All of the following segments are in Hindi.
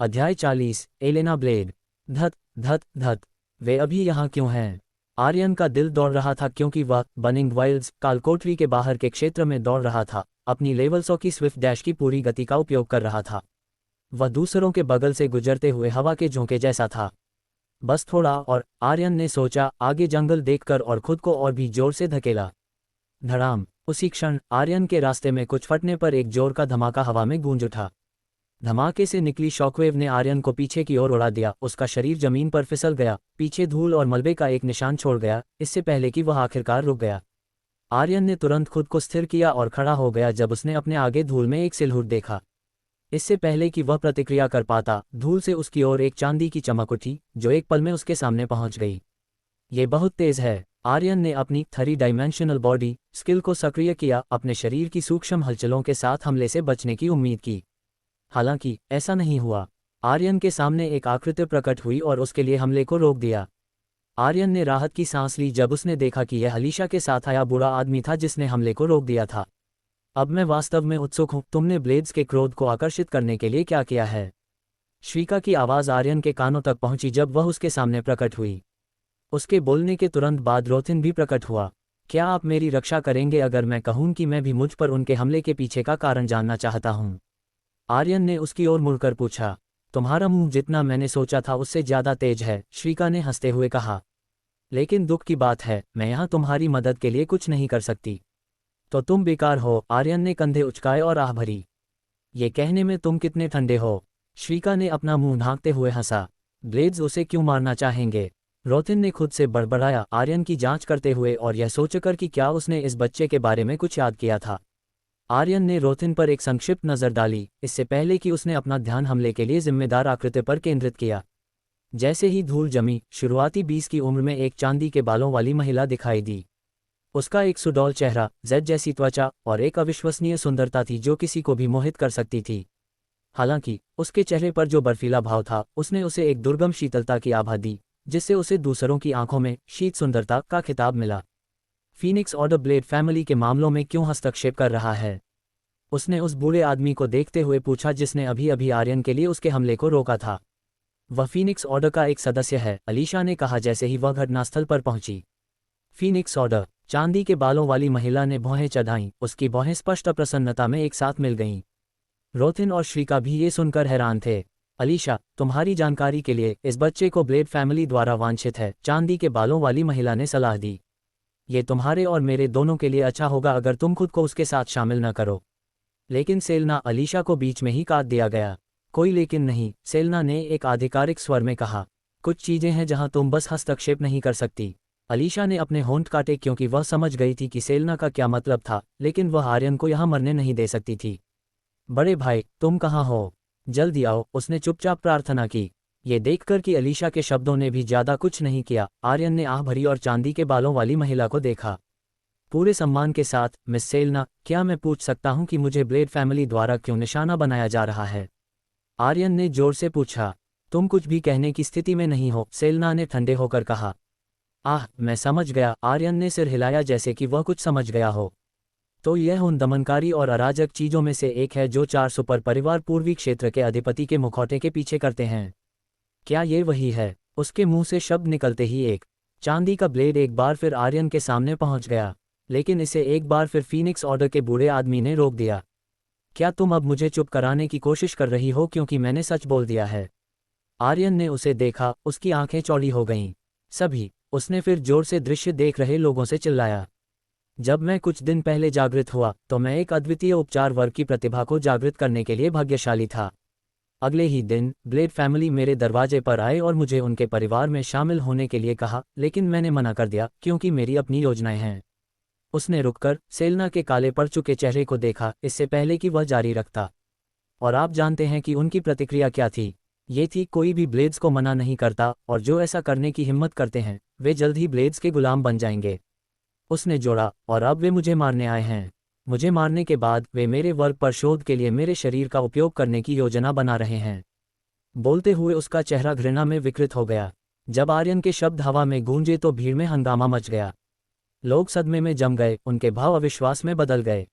अध्याय 40 एलेना ब्लेड। धत धत धत। वे अभी यहाँ क्यों हैं? आर्यन का दिल दौड़ रहा था क्योंकि वह बनिंग वाइल्ड्स कालकोठरी के बाहर के क्षेत्र में दौड़ रहा था, अपनी लेवल 100 की स्विफ्ट डैश की पूरी गति का उपयोग कर रहा था। वह दूसरों के बगल से गुजरते हुए हवा के झोंके जैसा था। बस थोड़ा और, आर्यन ने सोचा, आगे जंगल देखकर, और खुद को और भी जोर से धकेला। धड़ाम। उसी क्षण आर्यन के रास्ते में कुछ फटने पर एक जोर का धमाका हवा में गूंज उठा। धमाके से निकली शॉकवेव ने आर्यन को पीछे की ओर उड़ा दिया। उसका शरीर जमीन पर फिसल गया, पीछे धूल और मलबे का एक निशान छोड़ गया, इससे पहले कि वह आखिरकार रुक गया। आर्यन ने तुरंत खुद को स्थिर किया और खड़ा हो गया जब उसने अपने आगे धूल में एक सिलहुट देखा। इससे पहले कि वह प्रतिक्रिया कर पाता, धूल से उसकी ओर एक चांदी की चमक उठी, जो एक पल में उसके सामने पहुंच गई। ये बहुत तेज है। आर्यन ने अपनी 3 डायमेंशनल बॉडी स्किल को सक्रिय किया, अपने शरीर की सूक्ष्म हलचलों के साथ हमले से बचने की उम्मीद की। हालांकि ऐसा नहीं हुआ। आर्यन के सामने एक आकृति प्रकट हुई और उसके लिए हमले को रोक दिया। आर्यन ने राहत की सांस ली जब उसने देखा कि यह अलीशा के साथ आया बुरा आदमी था जिसने हमले को रोक दिया था। अब मैं वास्तव में उत्सुक हूं, तुमने ब्लेड्स के क्रोध को आकर्षित करने के लिए क्या किया है? श्रीका की आवाज़ आर्यन के कानों तक पहुंची जब वह उसके सामने प्रकट हुई। उसके बोलने के तुरंत बाद रोथिन भी प्रकट हुआ। क्या आप मेरी रक्षा करेंगे अगर मैं कहूं कि मैं भी मुझ पर उनके हमले के पीछे का कारण जानना चाहता हूं? आर्यन ने उसकी ओर मुड़कर पूछा। तुम्हारा मुंह जितना मैंने सोचा था उससे ज्यादा तेज है, श्रीका ने हंसते हुए कहा। लेकिन दुख की बात है, मैं यहाँ तुम्हारी मदद के लिए कुछ नहीं कर सकती। तो तुम बेकार हो, आर्यन ने कंधे उचकाए और आह भरी। ये कहने में तुम कितने ठंडे हो, श्रीका ने अपना मुंह ढांकते हुए हंसा। ब्लेड्स उसे क्यों मारना चाहेंगे? रोथिन ने खुद से बड़बड़ाया, आर्यन की जांच करते हुए और यह सोचकर कि क्या उसने इस बच्चे के बारे में कुछ याद किया था। आर्यन ने रोथिन पर एक संक्षिप्त नज़र डाली, इससे पहले कि उसने अपना ध्यान हमले के लिए जिम्मेदार आकृति पर केंद्रित किया। जैसे ही धूल जमी, शुरुआती 20 की उम्र में एक चांदी के बालों वाली महिला दिखाई दी। उसका एक सुडौल चेहरा, जेड जैसी त्वचा और एक अविश्वसनीय सुंदरता थी जो किसी को भी मोहित कर सकती थी। हालांकि उसके चेहरे पर जो बर्फीला भाव था, उसने उसे एक दुर्गम शीतलता की आभा दी, जिससे उसे दूसरों की आंखों में शीत सुंदरता का खिताब मिला। फीनिक्स ऑर्डर ब्लेड फैमिली के मामलों में क्यों हस्तक्षेप कर रहा है? उसने उस बूढ़े आदमी को देखते हुए पूछा जिसने अभी अभी आर्यन के लिए उसके हमले को रोका था। वह फीनिक्स ऑर्डर का एक सदस्य है, अलीशा ने कहा जैसे ही वह घटनास्थल पर पहुंची। Phoenix order? चांदी के बालों वाली महिला ने भौहें चढ़ाईं, उसकी भौहें स्पष्ट प्रसन्नता में एक साथ मिल गईं। रोथिन और श्रीका भी ये सुनकर हैरान थे। अलीशा, तुम्हारी जानकारी के लिए, इस बच्चे को ब्लेड फैमिली द्वारा वांछित है, चांदी के बालों वाली महिला ने सलाह दी। ये तुम्हारे और मेरे दोनों के लिए अच्छा होगा अगर तुम खुद को उसके साथ शामिल न करो। लेकिन सेलना, अलीशा को बीच में ही काट दिया गया। कोई लेकिन नहीं, सेलना ने एक आधिकारिक स्वर में कहा। कुछ चीजें हैं जहां तुम बस हस्तक्षेप नहीं कर सकती। अलीशा ने अपने होंठ काटे क्योंकि वह समझ गई थी कि सेलना का क्या मतलब था, लेकिन वह आर्यन को यहां मरने नहीं दे सकती थी। बड़े भाई, तुम कहाँ हो? जल्दी आओ, उसने चुपचाप प्रार्थना की। ये देखकर कि अलीशा के शब्दों ने भी ज्यादा कुछ नहीं किया, आर्यन ने आह भरी और चांदी के बालों वाली महिला को देखा। पूरे सम्मान के साथ, मिस सेलना, क्या मैं पूछ सकता हूं कि मुझे ब्लेड फैमिली द्वारा क्यों निशाना बनाया जा रहा है? आर्यन ने जोर से पूछा। तुम कुछ भी कहने की स्थिति में नहीं हो, सेलना ने ठंडे होकर कहा। आह, मैं समझ गया, आर्यन ने सिर हिलाया जैसे कि वह कुछ समझ गया हो। तो यह उन दमनकारी और अराजक चीजों में से एक है जो 4 सुपर परिवार पूर्वी क्षेत्र के अधिपति के मुखौटे के पीछे करते हैं। क्या ये वही है? उसके मुंह से शब्द निकलते ही एक चांदी का ब्लेड एक बार फिर आर्यन के सामने पहुंच गया, लेकिन इसे एक बार फिर फीनिक्स ऑर्डर के बूढ़े आदमी ने रोक दिया। क्या तुम अब मुझे चुप कराने की कोशिश कर रही हो क्योंकि मैंने सच बोल दिया है? आर्यन ने उसे देखा, उसकी आंखें चौड़ी हो गईं। सभी, उसने फिर जोर से दृश्य देख रहे लोगों से चिल्लाया। जब मैं कुछ दिन पहले जागृत हुआ तो मैं एक अद्वितीय उपचार वर्ग की प्रतिभा को जागृत करने के लिए भाग्यशाली था। अगले ही दिन ब्लेड फैमिली मेरे दरवाजे पर आए और मुझे उनके परिवार में शामिल होने के लिए कहा, लेकिन मैंने मना कर दिया क्योंकि मेरी अपनी योजनाएं हैं। उसने रुककर सेलना के काले पड़ चुके चेहरे को देखा, इससे पहले कि वह जारी रखता। और आप जानते हैं कि उनकी प्रतिक्रिया क्या थी? ये थी, कोई भी ब्लेड्स को मना नहीं करता, और जो ऐसा करने की हिम्मत करते हैं वे जल्द ही ब्लेड्स के गुलाम बन जाएंगे। उसने जोड़ा, और अब वे मुझे मारने आए हैं। मुझे मारने के बाद वे मेरे वर्ग पर शोध के लिए मेरे शरीर का उपयोग करने की योजना बना रहे हैं। बोलते हुए उसका चेहरा घृणा में विकृत हो गया। जब आर्यन के शब्द हवा में गूंजे तो भीड़ में हंगामा मच गया। लोग सदमे में जम गए, उनके भाव अविश्वास में बदल गए।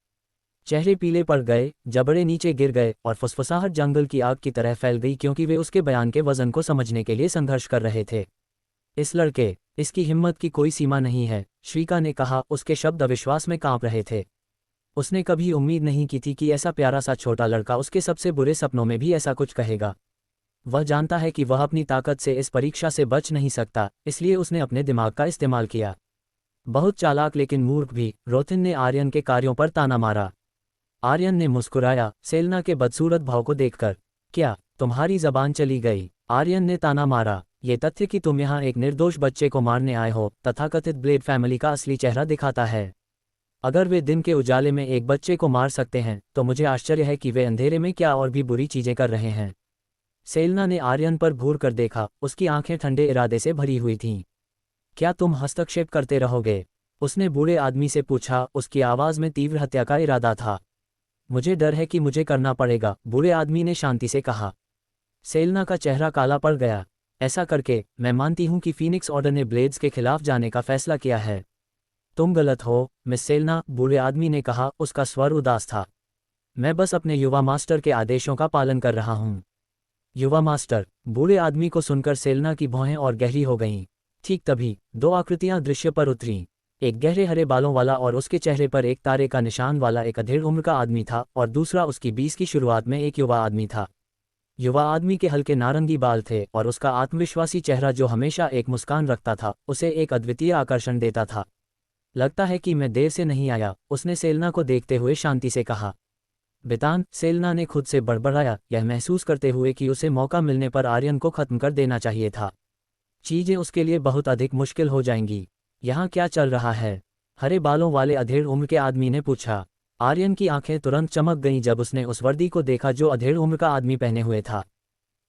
चेहरे पीले पड़ गए, जबड़े नीचे गिर गए और फुसफुसाहट जंगल की आग की तरह फैल गई क्योंकि वे उसके बयान के वजन को समझने के लिए संघर्ष कर रहे थे। इस लड़के, इसकी हिम्मत की कोई सीमा नहीं है, श्रीका ने कहा, उसके शब्द अविश्वास में कांप रहे थे। उसने कभी उम्मीद नहीं की थी कि ऐसा प्यारा सा छोटा लड़का उसके सबसे बुरे सपनों में भी ऐसा कुछ कहेगा। वह जानता है कि वह अपनी ताकत से इस परीक्षा से बच नहीं सकता, इसलिए उसने अपने दिमाग का इस्तेमाल किया। बहुत चालाक लेकिन मूर्ख भी, रोथिन ने आर्यन के कार्यों पर ताना मारा। आर्यन ने मुस्कुराया, सेलेना के बदसूरत भाव को देखकर। क्या तुम्हारी जबान चली गई? आर्यन ने ताना मारा। ये तथ्य कि तुम यहाँ एक निर्दोष बच्चे को मारने आए हो तथाकथित ब्लेड फैमिली का असली चेहरा दिखाता है। अगर वे दिन के उजाले में एक बच्चे को मार सकते हैं तो मुझे आश्चर्य है कि वे अंधेरे में क्या और भी बुरी चीजें कर रहे हैं। सेलेना ने आर्यन पर घूर कर देखा, उसकी आंखें ठंडे इरादे से भरी हुई थीं। क्या तुम हस्तक्षेप करते रहोगे? उसने बूढ़े आदमी से पूछा, उसकी आवाज़ में तीव्र हत्या का इरादा था। मुझे डर है कि मुझे करना पड़ेगा, बूढ़े आदमी ने शांति से कहा। सेलेना का चेहरा काला पड़ गया। ऐसा करके, मैं मानती हूं कि फीनिक्स ऑर्डर ने ब्लेड्स के खिलाफ जाने का फैसला किया है। तुम गलत हो, मिस सेलेना, बूढ़े आदमी ने कहा, उसका स्वर उदास था। मैं बस अपने युवा मास्टर के आदेशों का पालन कर रहा हूं। युवा मास्टर? बूढ़े आदमी को सुनकर सेलेना की भौहें और गहरी हो गईं। ठीक तभी, दो आकृतियां दृश्य पर उतरीं। एक गहरे हरे बालों वाला और उसके चेहरे पर एक तारे का निशान वाला एक अधेड़ उम्र का आदमी था, और दूसरा उसकी 20 की शुरुआत में एक युवा आदमी था। युवा आदमी के हल्के नारंगी बाल थे और उसका आत्मविश्वासी चेहरा जो हमेशा एक मुस्कान रखता था, उसे एक अद्वितीय आकर्षण देता था। लगता है कि मैं देर से नहीं आया, उसने सेलेना को देखते हुए शांति से कहा। बितान, सेलेना ने खुद से बड़बड़ाया, यह महसूस करते हुए कि उसे मौका मिलने पर आर्यन को खत्म कर देना चाहिए था। चीजें उसके लिए बहुत अधिक मुश्किल हो जाएंगी। यहाँ क्या चल रहा है? हरे बालों वाले अधेड़ उम्र के आदमी ने पूछा। आर्यन की आंखें तुरंत चमक गईं जब उसने उस वर्दी को देखा जो अधेड़ उम्र का आदमी पहने हुए था।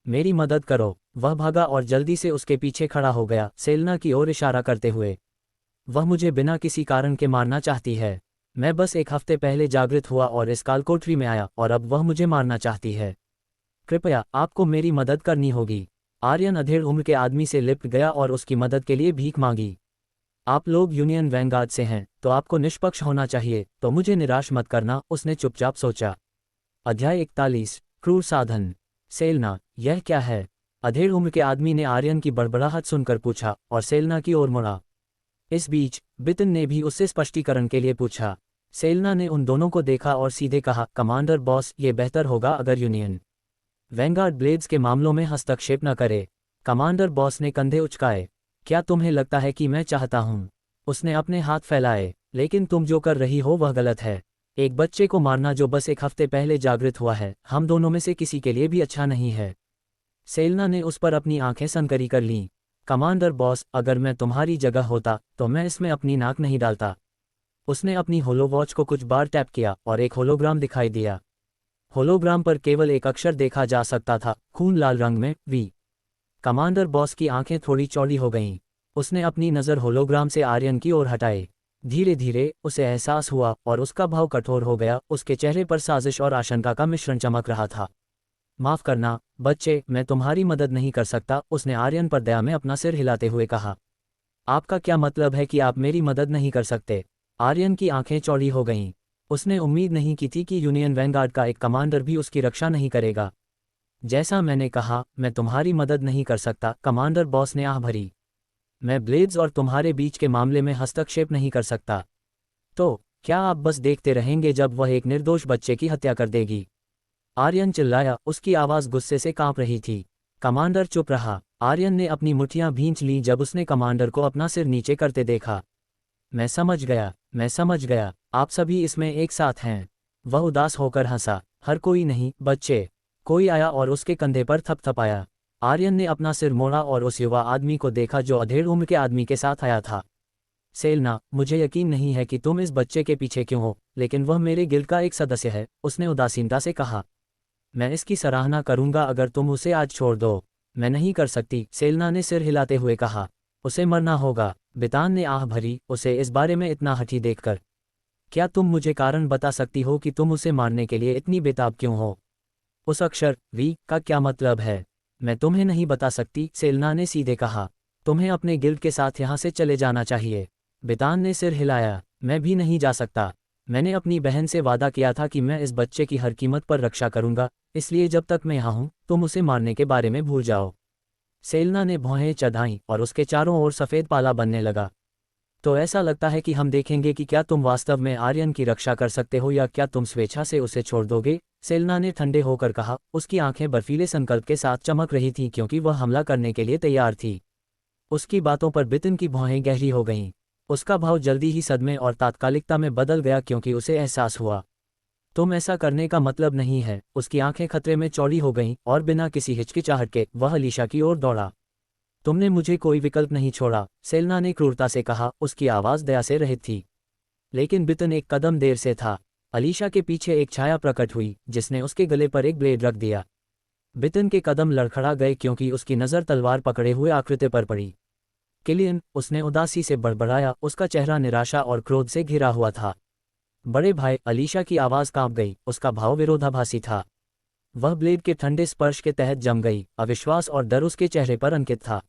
मेरी मदद करो। वह भागा और जल्दी से उसके पीछे खड़ा हो गया, सेलेना की ओर इशारा करते हुए। वह मुझे बिना किसी कारण के मारना चाहती है। मैं बस एक हफ्ते पहले जागृत हुआ और इस कालकोठरी में आया, और अब वह मुझे मारना चाहती है। कृपया, आपको मेरी मदद करनी होगी। आर्यन अधेड़ उम्र के आदमी से लिपट गया और उसकी मदद के लिए भीख मांगी। आप लोग यूनियन वैंगार्ड से हैं, तो आपको निष्पक्ष होना चाहिए, तो मुझे निराश मत करना, उसने चुपचाप सोचा। अध्याय 41, क्रूर साधन। सेलेना, यह क्या है? अधेड़ उम्र के आदमी ने आर्यन की बड़बड़ाहट सुनकर पूछा और सेलेना की ओर मुड़ा। इस बीच बितिन ने भी उससे स्पष्टीकरण के लिए पूछा। सेलेना ने उन दोनों को देखा और सीधे कहा, कमांडर बॉस, ये बेहतर होगा अगर यूनियन वैंगार्ड ब्लेड्स के मामलों में हस्तक्षेप न करे। कमांडर बॉस ने कंधे उचकाए। क्या तुम्हें लगता है कि मैं चाहता हूं? उसने अपने हाथ फैलाए। लेकिन तुम जो कर रही हो वह गलत है। एक बच्चे को मारना जो बस एक हफ्ते पहले जागृत हुआ है, हम दोनों में से किसी के लिए भी अच्छा नहीं है। सेलेना ने उस पर अपनी आंखें सनकरी कर लीं। कमांडर बॉस, अगर मैं तुम्हारी जगह होता तो मैं इसमें अपनी नाक नहीं डालता। उसने अपनी होलोवॉच को कुछ बार टैप किया और एक होलोग्राम दिखाई दिया। होलोग्राम पर केवल एक अक्षर देखा जा सकता था, खून लाल रंग में, वी। कमांडर बॉस की आंखें थोड़ी चौड़ी हो गईं। उसने अपनी नज़र होलोग्राम से आर्यन की ओर हटाई। धीरे धीरे उसे एहसास हुआ और उसका भाव कठोर हो गया, उसके चेहरे पर साजिश और आशंका का मिश्रण चमक रहा था। माफ़ करना बच्चे, मैं तुम्हारी मदद नहीं कर सकता, उसने आर्यन पर दया में अपना सिर हिलाते हुए कहा। आपका क्या मतलब है कि आप मेरी मदद नहीं कर सकते? आर्यन की आंखें चौड़ी हो गईं। उसने उम्मीद नहीं की थी कि यूनियन वैंगार्ड का एक कमांडर भी उसकी रक्षा नहीं करेगा। जैसा मैंने कहा, मैं तुम्हारी मदद नहीं कर सकता, कमांडर बॉस ने आह भरी। मैं ब्लेड्स और तुम्हारे बीच के मामले में हस्तक्षेप नहीं कर सकता। तो क्या आप बस देखते रहेंगे जब वह एक निर्दोष बच्चे की हत्या कर देगी? आर्यन चिल्लाया, उसकी आवाज़ गुस्से से कांप रही थी। कमांडर चुप रहा। आर्यन ने अपनी मुट्ठियां भींच लीं जब उसने कमांडर को अपना सिर नीचे करते देखा। मैं समझ गया, आप सभी इसमें एक साथ हैं। वह उदास होकर हंसा। हर कोई नहीं, बच्चे। कोई आया और उसके कंधे पर थपथपाया। आर्यन ने अपना सिर मोड़ा और उस युवा आदमी को देखा जो अधेड़ उम्र के आदमी के साथ आया था। सेलेना, मुझे यकीन नहीं है कि तुम इस बच्चे के पीछे क्यों हो, लेकिन वह मेरे गिल्ड का एक सदस्य है, उसने उदासीनता से कहा। मैं इसकी सराहना करूंगा अगर तुम उसे आज छोड़ दो। मैं नहीं कर सकती, सेलेना ने सिर हिलाते हुए कहा। उसे मरना होगा। बितान ने आह भरी, उसे इस बारे में इतना हठी देखकर। क्या तुम मुझे कारण बता सकती हो कि तुम उसे मारने के लिए इतनी बेताब क्यों हो? उस अक्षर वी का क्या मतलब है? मैं तुम्हें नहीं बता सकती, सेलेना ने सीधे कहा। तुम्हें अपने गिल्ड के साथ यहाँ से चले जाना चाहिए। बितान ने सिर हिलाया। मैं भी नहीं जा सकता। मैंने अपनी बहन से वादा किया था कि मैं इस बच्चे की हर कीमत पर रक्षा करूंगा, इसलिए जब तक मैं यहाँ हूँ तुम उसे मारने के बारे में भूल जाओ। सेलेना ने भौहें चढ़ाईं और उसके चारों ओर सफ़ेद पाला बनने लगा। तो ऐसा लगता है कि हम देखेंगे कि क्या तुम वास्तव में आर्यन की रक्षा कर सकते हो या क्या तुम स्वेच्छा से उसे छोड़ दोगे, सेलेना ने ठंडे होकर कहा। उसकी आंखें बर्फीले संकल्प के साथ चमक रही थीं क्योंकि वह हमला करने के लिए तैयार थी। उसकी बातों पर बितिन की भौहें गहरी हो गईं। उसका भाव जल्दी ही सदमे और तात्कालिकता में बदल गया क्योंकि उसे एहसास हुआ, तुम ऐसा करने का मतलब नहीं है। उसकी आंखें खतरे में चौड़ी हो गईं और बिना किसी हिचकिचाहट के वह अलीशा की ओर दौड़ा। तुमने मुझे कोई विकल्प नहीं छोड़ा, सेलेना ने क्रूरता से कहा, उसकी आवाज़ दया से रहित थी। लेकिन बितन एक कदम देर से था। अलीशा के पीछे एक छाया प्रकट हुई जिसने उसके गले पर एक ब्लेड रख दिया। बितन के कदम लड़खड़ा गए क्योंकि उसकी नज़र तलवार पकड़े हुए आकृति पर पड़ी। किलियन, उसने उदासी से बड़बड़ाया, उसका चेहरा निराशा और क्रोध से घिरा हुआ था। बड़े भाई, अलीशा की आवाज़ कांप गई, उसका भाव विरोधाभासी था। वह ब्लेड के ठंडे स्पर्श के तहत जम गई, अविश्वास और डर उसके चेहरे पर अंकित था।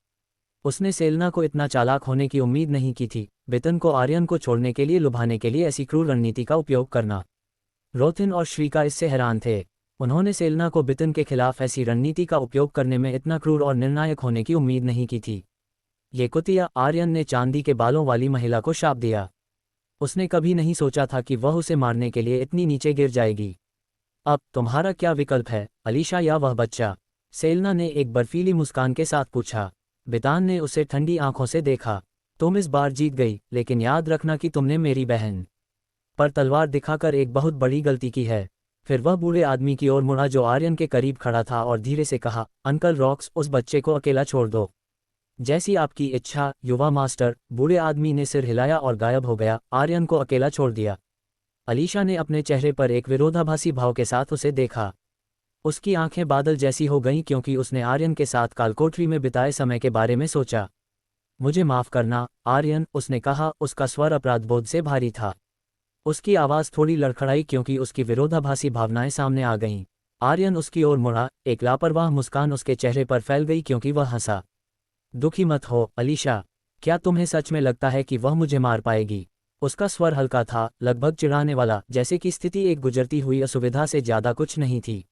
उसने सेलेना को इतना चालाक होने की उम्मीद नहीं की थी, बितन को आर्यन को छोड़ने के लिए लुभाने के लिए ऐसी क्रूर रणनीति का उपयोग करना। रोथिन और श्रीका इससे हैरान थे। उन्होंने सेलेना को बितन के खिलाफ ऐसी रणनीति का उपयोग करने में इतना क्रूर और निर्णायक होने की उम्मीद नहीं की थी। ये कुतिया, आर्यन ने चांदी के बालों वाली महिला को शाप दिया। उसने कभी नहीं सोचा था कि वह उसे मारने के लिए इतनी नीचे गिर जाएगी। अब तुम्हारा क्या विकल्प है, अलीशा या वह बच्चा? सेलेना ने एक बर्फीली मुस्कान के साथ पूछा। बितान ने उसे ठंडी आंखों से देखा। तुम इस बार जीत गई, लेकिन याद रखना कि तुमने मेरी बहन पर तलवार दिखाकर एक बहुत बड़ी गलती की है। फिर वह बूढ़े आदमी की ओर मुड़ा जो आर्यन के करीब खड़ा था और धीरे से कहा, अंकल रॉक्स, उस बच्चे को अकेला छोड़ दो। जैसी आपकी इच्छा, युवा मास्टर। बूढ़े आदमी ने सिर हिलाया और गायब हो गया। आर्यन को अकेला छोड़ दिया। अलीशा ने अपने चेहरे पर एक विरोधाभासी भाव के साथ उसे देखा। उसकी आंखें बादल जैसी हो गईं क्योंकि उसने आर्यन के साथ कालकोठरी में बिताए समय के बारे में सोचा। मुझे माफ़ करना, आर्यन, उसने कहा, उसका स्वर अपराधबोध से भारी था। उसकी आवाज़ थोड़ी लड़खड़ाई क्योंकि उसकी विरोधाभासी भावनाएं सामने आ गईं। आर्यन उसकी ओर मुड़ा, एक लापरवाह मुस्कान उसके चेहरे पर फैल गई क्योंकि वह हंसा। दुखी मत हो, अलीशा। क्या तुम्हें सच में लगता है कि वह मुझे मार पाएगी? उसका स्वर हल्का था, लगभग चिढ़ाने वाला, जैसे कि स्थिति एक गुजरती हुई असुविधा से ज़्यादा कुछ नहीं थी।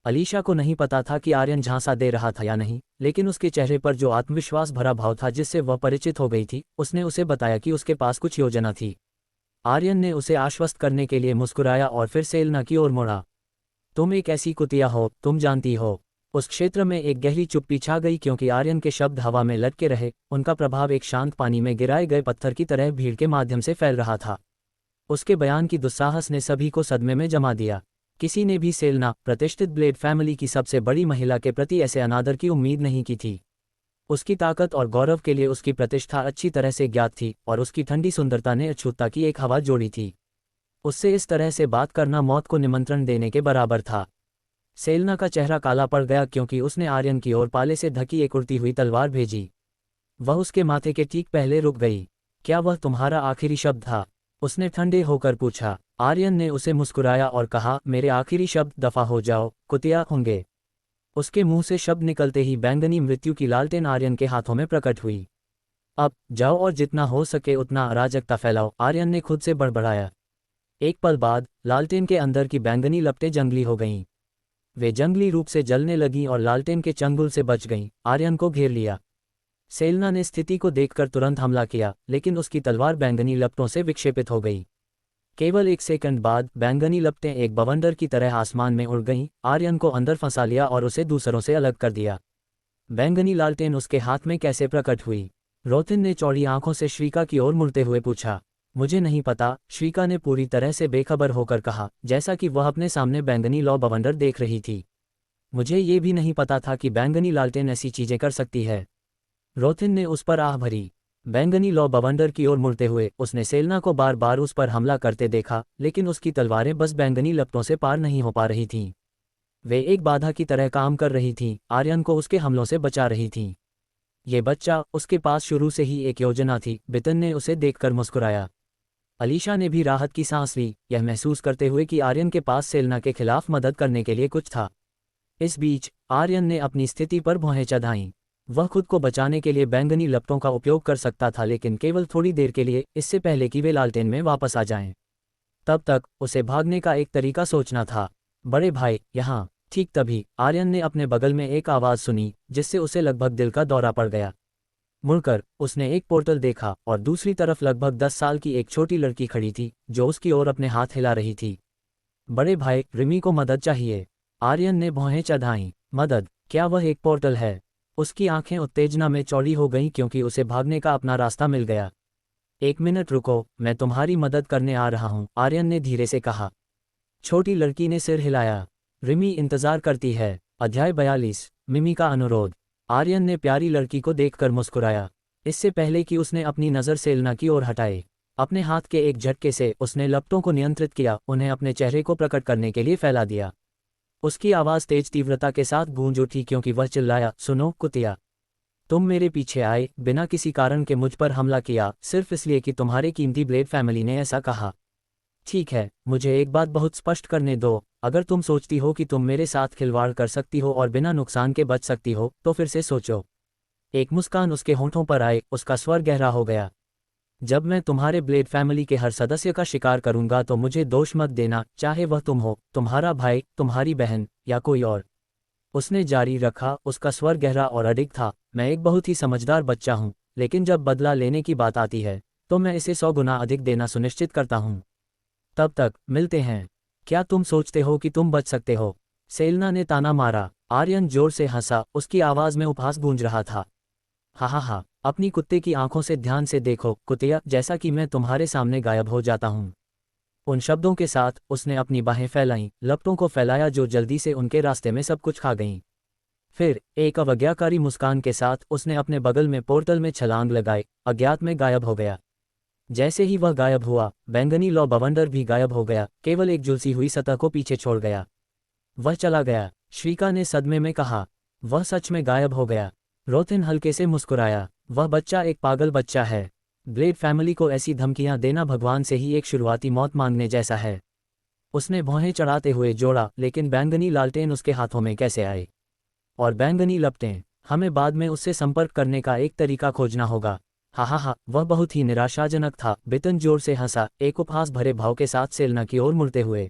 अलीशा को नहीं पता था कि आर्यन झांसा दे रहा था या नहीं, लेकिन उसके चेहरे पर जो आत्मविश्वास भरा भाव था जिससे वह परिचित हो गई थी, उसने उसे बताया कि उसके पास कुछ योजना थी। आर्यन ने उसे आश्वस्त करने के लिए मुस्कुराया और फिर सेलेना की ओर मुड़ा। तुम एक ऐसी कुतिया हो, तुम जानती हो। उस क्षेत्र में एक गहरी चुप्पी छा गई क्योंकि आर्यन के शब्द हवा में लटके रहे, उनका प्रभाव एक शांत पानी में गिराए गए पत्थर की तरह भीड़ के माध्यम से फैल रहा था। उसके बयान की दुस्साहस ने सभी को सदमे में जमा दिया। किसी ने भी सेलेना, प्रतिष्ठित ब्लेड फैमिली की सबसे बड़ी महिला के प्रति ऐसे अनादर की उम्मीद नहीं की थी। उसकी ताकत और गौरव के लिए उसकी प्रतिष्ठा अच्छी तरह से ज्ञात थी और उसकी ठंडी सुंदरता ने अछूतता की एक हवा जोड़ी थी। उससे इस तरह से बात करना मौत को निमंत्रण देने के बराबर था। सेलेना का चेहरा काला पड़ गया क्योंकि उसने आर्यन की ओर पाले से ढकी एक उड़ती हुई तलवार भेजी। वह उसके माथे के ठीक पहले रुक गई। क्या वह तुम्हारा आखिरी शब्द था? उसने ठंडे होकर पूछा। आर्यन ने उसे मुस्कुराया और कहा, मेरे आखिरी शब्द दफा हो जाओ, कुतिया होंगे। उसके मुंह से शब्द निकलते ही बैंगनी मृत्यु की लालटेन आर्यन के हाथों में प्रकट हुई। अब जाओ और जितना हो सके उतना अराजकता फैलाओ, आर्यन ने खुद से बड़बड़ाया। एक पल बाद लालटेन के अंदर की बैंगनी लपटें जंगली हो गईं। वे जंगली रूप से जलने लगीं और लालटेन के चंगुल से बच गईं। आर्यन को घेर लिया। सेलेना ने स्थिति को देखकर तुरंत हमला किया, लेकिन उसकी तलवार बैंगनी लपटों से विक्षेपित हो गई। केवल एक सेकंड बाद बैंगनी लपटें एक बवंडर की तरह आसमान में उड़ गईं, आर्यन को अंदर फंसा लिया और उसे दूसरों से अलग कर दिया। बैंगनी लालटेन उसके हाथ में कैसे प्रकट हुई? रोथिन ने चौड़ी आंखों से श्रीका की ओर मुड़ते हुए पूछा। मुझे नहीं पता, श्रीका ने पूरी तरह से बेखबर होकर कहा, जैसा कि वह अपने सामने बैंगनी लौ बवंडर देख रही थी। मुझे ये भी नहीं पता था कि बैंगनी लालटेन ऐसी चीजें कर सकती है। रोथिन ने उस पर आह भरी। बैंगनी लौ बवंडर की ओर मुड़ते हुए उसने सेलेना को बार बार उस पर हमला करते देखा, लेकिन उसकी तलवारें बस बैंगनी लपटों से पार नहीं हो पा रही थीं। वे एक बाधा की तरह काम कर रही थीं, आर्यन को उसके हमलों से बचा रही थीं। ये बच्चा, उसके पास शुरू से ही एक योजना थी। बितन ने उसे देखकर मुस्कुराया। अलीशा ने भी राहत की सांस ली, यह महसूस करते हुए कि आर्यन के पास सेलेना के खिलाफ मदद करने के लिए कुछ था। इस बीच आर्यन ने अपनी स्थिति पर भौहें चढ़ाईं। वह खुद को बचाने के लिए बैंगनी लपटों का उपयोग कर सकता था, लेकिन केवल थोड़ी देर के लिए, इससे पहले कि वे लालटेन में वापस आ जाएं। तब तक उसे भागने का एक तरीका सोचना था। बड़े भाई, यहाँ। ठीक तभी आर्यन ने अपने बगल में एक आवाज़ सुनी जिससे उसे लगभग दिल का दौरा पड़ गया। मुड़कर उसने एक पोर्टल देखा और दूसरी तरफ लगभग 10 साल की एक छोटी लड़की खड़ी थी जो उसकी ओर अपने हाथ हिला रही थी। बड़े भाई, रिमी को मदद चाहिए। आर्यन ने भौहें चढ़ाईं। मदद? क्या वह एक पोर्टल है? उसकी आंखें उत्तेजना में चौड़ी हो गईं क्योंकि उसे भागने का अपना रास्ता मिल गया। 1 मिनट रुको, मैं तुम्हारी मदद करने आ रहा हूँ, आर्यन ने धीरे से कहा। छोटी लड़की ने सिर हिलाया। रिमी इंतजार करती है। अध्याय 42, मिमी का अनुरोध। आर्यन ने प्यारी लड़की को देखकर मुस्कुराया। इससे पहले कि उसने अपनी नज़र सेलना की ओर हटाए, अपने हाथ के एक झटके से उसने लपटों को नियंत्रित किया, उन्हें अपने चेहरे को प्रकट करने के लिए फैला दिया। उसकी आवाज़ तेज तीव्रता के साथ गूंज उठी क्योंकि वह चिल्लाया, सुनो कुतिया, तुम मेरे पीछे आए, बिना किसी कारण के मुझ पर हमला किया, सिर्फ इसलिए कि तुम्हारे कीमती ब्लेड फैमिली ने ऐसा कहा। ठीक है, मुझे एक बात बहुत स्पष्ट करने दो, अगर तुम सोचती हो कि तुम मेरे साथ खिलवाड़ कर सकती हो और बिना नुकसान के बच सकती हो, तो फिर से सोचो। एक मुस्कान उसके होंठों पर आए, उसका स्वर गहरा हो गया। जब मैं तुम्हारे ब्लेड फैमिली के हर सदस्य का शिकार करूंगा तो मुझे दोष मत देना, चाहे वह तुम हो, तुम्हारा भाई, तुम्हारी बहन या कोई और। उसने जारी रखा, उसका स्वर गहरा और अडिग था। मैं एक बहुत ही समझदार बच्चा हूं, लेकिन जब बदला लेने की बात आती है तो मैं इसे 100 गुना अधिक देना सुनिश्चित करता हूं। तब तक मिलते हैं। क्या तुम सोचते हो कि तुम बच सकते हो? सेलना ने ताना मारा। आर्यन जोर से हंसा, उसकी आवाज़ में उपहास गूंज रहा था। हा हा हा, अपनी कुत्ते की आंखों से ध्यान से देखो कुतिया, जैसा कि मैं तुम्हारे सामने गायब हो जाता हूँ। उन शब्दों के साथ उसने अपनी बाहें फैलाईं, लपटों को फैलाया जो जल्दी से उनके रास्ते में सब कुछ खा गईं। फिर एक अवज्ञाकारी मुस्कान के साथ उसने अपने बगल में पोर्टल में छलांग लगाई, अज्ञात में गायब हो गया। जैसे ही वह गायब हुआ, बैंगनी लौ बवंडर भी गायब हो गया, केवल एक झुलसी हुई सतह को पीछे छोड़ गया। वह चला गया, श्रीका ने सदमे में कहा। वह सच में गायब हो गया। रोथिन हल्के से मुस्कुराया। वह बच्चा एक पागल बच्चा है। ब्लेड फैमिली को ऐसी धमकियां देना भगवान से ही एक शुरुआती मौत मांगने जैसा है। उसने भौहें चढ़ाते हुए जोड़ा, लेकिन बैंगनी लालटेन उसके हाथों में कैसे आए? और बैंगनी लपटें? हमें बाद में उससे संपर्क करने का एक तरीका खोजना होगा। हा हा हा, वह बहुत ही निराशाजनक था। बितन जोर से हंसा, एक उपहास भरे भाव के साथ सेलना की ओर मुड़ते हुए।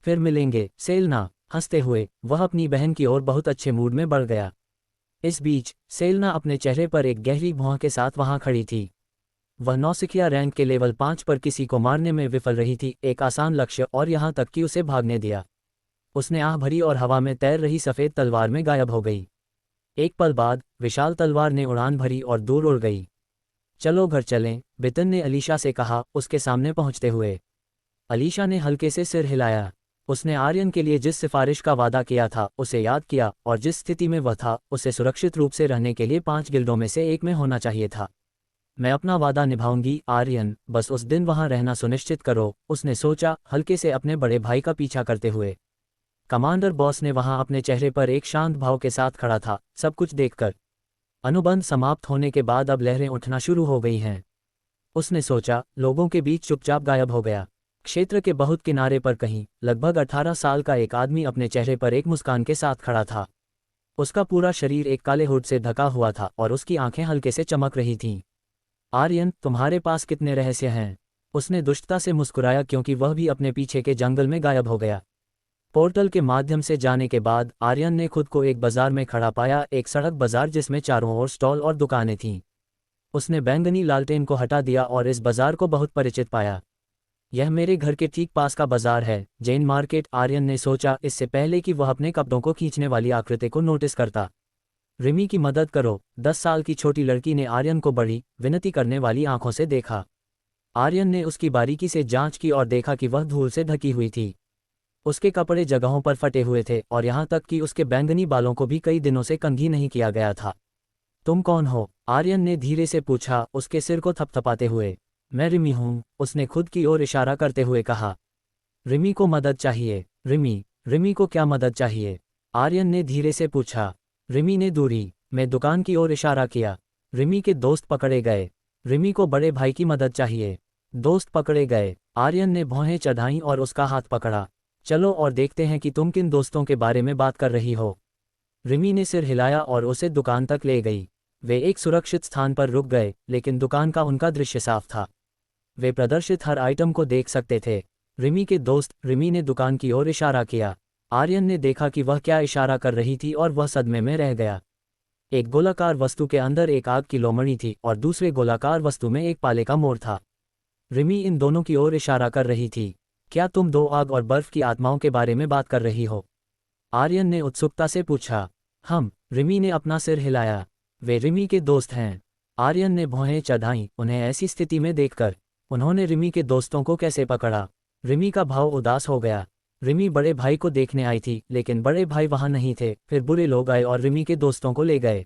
फिर मिलेंगे, सेलना। हंसते हुए वह अपनी बहन की ओर बहुत अच्छे मूड में बढ़ गया। इस बीच सेलना अपने चेहरे पर एक गहरी भौं के साथ वहां खड़ी थी। वह नौसिखिया रैंक के लेवल 5 पर किसी को मारने में विफल रही थी, एक आसान लक्ष्य, और यहां तक कि उसे भागने दिया। उसने आह भरी और हवा में तैर रही सफ़ेद तलवार में गायब हो गई। एक पल बाद विशाल तलवार ने उड़ान भरी और दूर उड़ गई। चलो घर चलें, बितन ने अलीशा से कहा, उसके सामने पहुंचते हुए। अलीशा ने हल्के से सिर हिलाया। उसने आर्यन के लिए जिस सिफारिश का वादा किया था उसे याद किया, और जिस स्थिति में वह था उसे सुरक्षित रूप से रहने के लिए 5 गिल्डों में से एक में होना चाहिए था। मैं अपना वादा निभाऊंगी आर्यन, बस उस दिन वहां रहना सुनिश्चित करो, उसने सोचा, हल्के से अपने बड़े भाई का पीछा करते हुए। कमांडर बॉस ने वहां अपने चेहरे पर एक शांत भाव के साथ खड़ा था, सब कुछ देखकर। अनुबंध समाप्त होने के बाद अब लहरें उठना शुरू हो गई हैं। उसने सोचा, लोगों के बीच चुपचाप गायब हो गया। क्षेत्र के बहुत किनारे पर कहीं लगभग 18 साल का एक आदमी अपने चेहरे पर एक मुस्कान के साथ खड़ा था। उसका पूरा शरीर एक काले हुड से ढका हुआ था और उसकी आंखें हल्के से चमक रही थीं। आर्यन, तुम्हारे पास कितने रहस्य हैं? उसने दुष्टता से मुस्कुराया क्योंकि वह भी अपने पीछे के जंगल में गायब हो गया। पोर्टल के माध्यम से जाने के बाद आर्यन ने खुद को एक बाजार में खड़ा पाया, एक सड़क बाजार जिसमें चारों ओर स्टॉल और दुकानें थीं। उसने बैंगनी लालटेन को हटा दिया और इस बाजार को बहुत परिचित पाया। यह मेरे घर के ठीक पास का बाजार है, जैन मार्केट, आर्यन ने सोचा, इससे पहले कि वह अपने कपड़ों को खींचने वाली आकृति को नोटिस करता। रिमी की मदद करो, 10 साल की छोटी लड़की ने आर्यन को बड़ी विनती करने वाली आंखों से देखा। आर्यन ने उसकी बारीकी से जांच की और देखा कि वह धूल से ढकी हुई थी। उसके कपड़े जगहों पर फटे हुए थे और यहाँ तक कि उसके बैंगनी बालों को भी कई दिनों से कंघी नहीं किया गया था। तुम कौन हो? आर्यन ने धीरे से पूछा, उसके सिर को थपथपाते हुए। मैं रिमी हूँ, उसने खुद की ओर इशारा करते हुए कहा। रिमी को मदद चाहिए। रिमी को क्या मदद चाहिए? आर्यन ने धीरे से पूछा। रिमी ने दूरी में दुकान की ओर इशारा किया। रिमी के दोस्त पकड़े गए। रिमी को बड़े भाई की मदद चाहिए। दोस्त पकड़े गए। आर्यन ने भौहें चढ़ाईं और उसका हाथ पकड़ा। चलो और देखते हैं कि तुम किन दोस्तों के बारे में बात कर रही हो। रिमी ने सिर हिलाया और उसे दुकान तक ले गई। वे एक सुरक्षित स्थान पर रुक गए, लेकिन दुकान का उनका दृश्य साफ था। वे प्रदर्शित हर आइटम को देख सकते थे। रिमी के दोस्त। रिमी ने दुकान की ओर इशारा किया। आर्यन ने देखा कि वह क्या इशारा कर रही थी और वह सदमे में रह गया। एक गोलाकार वस्तु के अंदर एक आग की लोमड़ी थी और दूसरे गोलाकार वस्तु में एक पाले का मोर था। रिमी इन दोनों की ओर इशारा कर रही थी। क्या तुम दो आग और बर्फ की आत्माओं के बारे में बात कर रही हो? आर्यन ने उत्सुकता से पूछा। रिमी ने अपना सिर हिलाया। वे रिमी के दोस्त हैं। आर्यन ने भौहें चढ़ाईं उन्हें ऐसी स्थिति में देखकर। उन्होंने रिमी के दोस्तों को कैसे पकड़ा? रिमी का भाव उदास हो गया। रिमी बड़े भाई को देखने आई थी, लेकिन बड़े भाई वहां नहीं थे। फिर बुरे लोग आए और रिमी के दोस्तों को ले गए।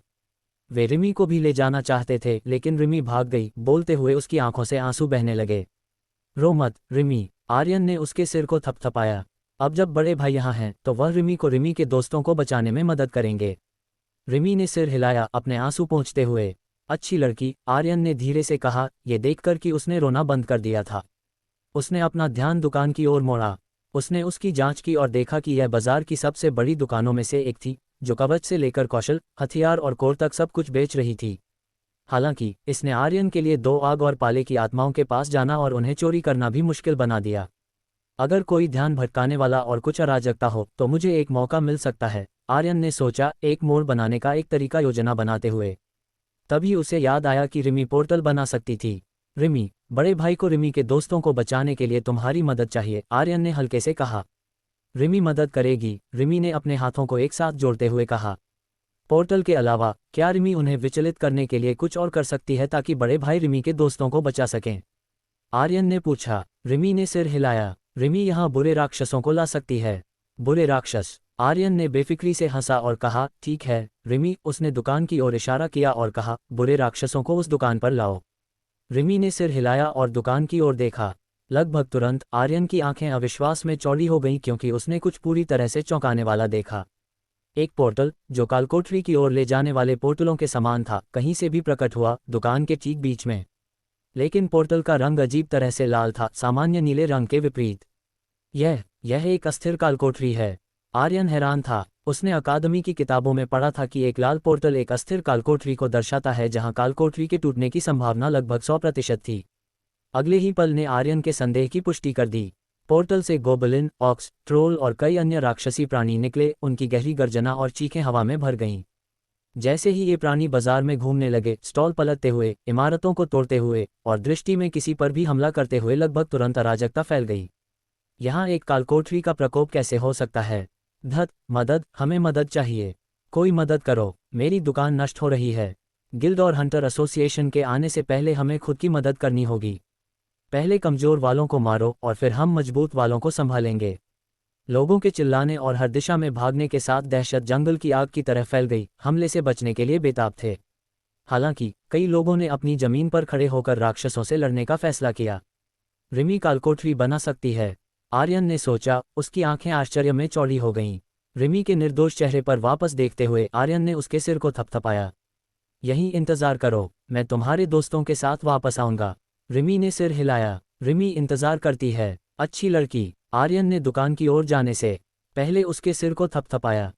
वे रिमी को भी ले जाना चाहते थे, लेकिन रिमी भाग गई। बोलते हुए उसकी आंखों से आंसू बहने लगे। रो मत रिमी। आर्यन ने उसके सिर को थपथपाया। अब जब बड़े भाई यहाँ हैं तो वह रिमी को रिमी के दोस्तों को बचाने में मदद करेंगे। रिमी ने सिर हिलाया अपने आंसू पोंछते हुए। अच्छी लड़की, आर्यन ने धीरे से कहा, ये देखकर कि उसने रोना बंद कर दिया था। उसने अपना ध्यान दुकान की ओर मोड़ा। उसने उसकी जांच की और देखा कि यह बाजार की सबसे बड़ी दुकानों में से एक थी, जो कवच से लेकर कौशल, हथियार और कोर तक सब कुछ बेच रही थी। हालांकि इसने आर्यन के लिए दो आग और पाले की आत्माओं के पास जाना और उन्हें चोरी करना भी मुश्किल बना दिया। अगर कोई ध्यान भटकाने वाला और कुछ अराजकता हो तो मुझे एक मौका मिल सकता है, आर्यन ने सोचा, एक मोड़ बनाने का एक तरीका योजना बनाते हुए। तभी उसे याद आया कि रिमी पोर्टल बना सकती थी। रिमी, बड़े भाई को रिमी के दोस्तों को बचाने के लिए तुम्हारी मदद चाहिए, आर्यन ने हल्के से कहा। रिमी मदद करेगी, रिमी ने अपने हाथों को एक साथ जोड़ते हुए कहा। पोर्टल के अलावा क्या रिमी उन्हें विचलित करने के लिए कुछ और कर सकती है ताकि बड़े भाई रिमी के दोस्तों को बचा सकें? आर्यन ने पूछा। रिमी ने सिर हिलाया। रिमी यहाँ बुरे राक्षसों को ला सकती है। बुरे राक्षस? आर्यन ने बेफिक्री से हंसा और कहा, ठीक है रिमी। उसने दुकान की ओर इशारा किया और कहा, बुरे राक्षसों को उस दुकान पर लाओ। रिमी ने सिर हिलाया और दुकान की ओर देखा। लगभग तुरंत आर्यन की आंखें अविश्वास में चौड़ी हो गईं क्योंकि उसने कुछ पूरी तरह से चौंकाने वाला देखा। एक पोर्टल, जो कालकोठरी की ओर ले जाने वाले पोर्टलों के समान था, कहीं से भी प्रकट हुआ, दुकान के ठीक बीच में। लेकिन पोर्टल का रंग अजीब तरह से लाल था, सामान्य नीले रंग के विपरीत। यह एक अस्थिर कालकोठरी है। आर्यन हैरान था। उसने अकादमी की किताबों में पढ़ा था कि एक लाल पोर्टल एक अस्थिर कालकोठरी को दर्शाता है, जहां कालकोठरी के टूटने की संभावना लगभग 100% थी। अगले ही पल ने आर्यन के संदेह की पुष्टि कर दी। पोर्टल से गोबलिन, ऑक्स, ट्रोल और कई अन्य राक्षसी प्राणी निकले। उनकी गहरी गर्जना और चीखें हवा में भर गईं। जैसे ही ये प्राणी बाजार में घूमने लगे, स्टॉल पलटते हुए, इमारतों को तोड़ते हुए और दृष्टि में किसी पर भी हमला करते हुए, लगभग तुरंत अराजकता फैल गई। यहाँ एक कालकोठरी का प्रकोप कैसे हो सकता है? मदद, हमें मदद चाहिए। कोई मदद करो, मेरी दुकान नष्ट हो रही है। गिल्ड और हंटर एसोसिएशन के आने से पहले हमें खुद की मदद करनी होगी। पहले कमजोर वालों को मारो और फिर हम मजबूत वालों को संभालेंगे। लोगों के चिल्लाने और हर दिशा में भागने के साथ दहशत जंगल की आग की तरह फैल गई। हमले से बचने के लिए बेताब थे। हालांकि कई लोगों ने अपनी जमीन पर खड़े होकर राक्षसों से लड़ने का फैसला किया। रिमी कालकोठरी बना सकती है, आर्यन ने सोचा। उसकी आंखें आश्चर्य में चौड़ी हो गईं। रिमी के निर्दोष चेहरे पर वापस देखते हुए आर्यन ने उसके सिर को थपथपाया। यहीं इंतजार करो, मैं तुम्हारे दोस्तों के साथ वापस आऊंगा। रिमी ने सिर हिलाया। रिमी इंतजार करती है। अच्छी लड़की। आर्यन ने दुकान की ओर जाने से पहले उसके सिर को थपथपाया।